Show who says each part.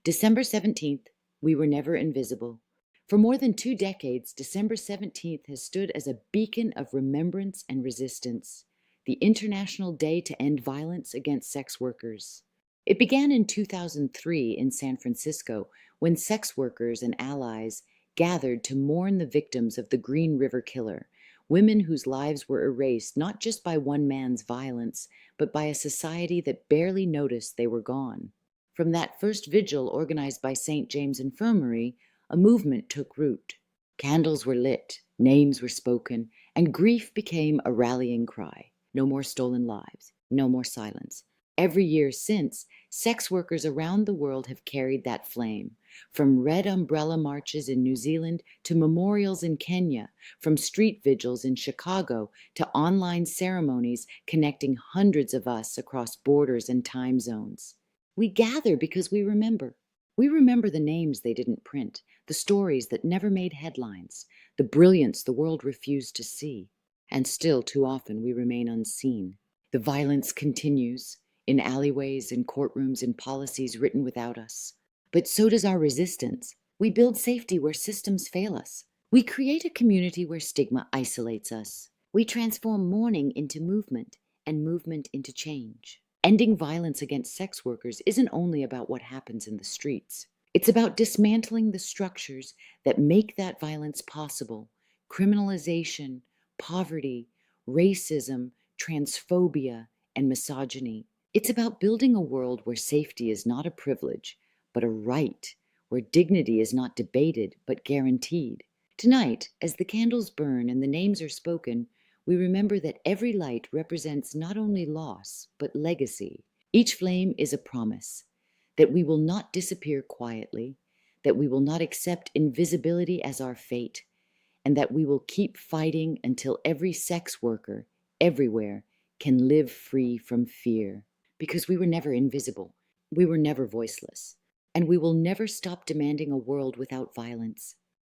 Speaker 1: December 17th, we were never invisible. For more than 2 decades, December 17th has stood as a beacon of remembrance and resistance, the International Day to End Violence Against Sex Workers. It began in 2003 in San Francisco when sex workers and allies gathered to mourn the victims of the Green River Killer, women whose lives were erased not just by one man's violence, but by a society that barely noticed they were gone. From that first vigil organized by St. James Infirmary, a movement took root. Candles were lit, names were spoken, and grief became a rallying cry. No more stolen lives, no more silence. Every year since, sex workers around the world have carried that flame. From red umbrella marches in New Zealand to memorials in Kenya, from street vigils in Chicago to online ceremonies connecting hundreds of us across borders and time zones. We gather because we remember. We remember the names they didn't print, the stories that never made headlines, the brilliance the world refused to see. And still, too often, we remain unseen. The violence continues in alleyways, in courtrooms, in policies written without us. But so does our resistance. We build safety where systems fail us. We create a community where stigma isolates us. We transform mourning into movement and movement into change. Ending violence against sex workers isn't only about what happens in the streets. It's about dismantling the structures that make that violence possible: criminalization, poverty, racism, transphobia, and misogyny. It's about building a world where safety is not a privilege, but a right, where dignity is not debated, but guaranteed. Tonight, as the candles burn and the names are spoken, we remember that every light represents not only loss, but legacy. Each flame is a promise that we will not disappear quietly, that we will not accept invisibility as our fate, and that we will keep fighting until every sex worker, everywhere, can live free from fear. Because we were never invisible, we were never voiceless, and we will never stop demanding a world without violence.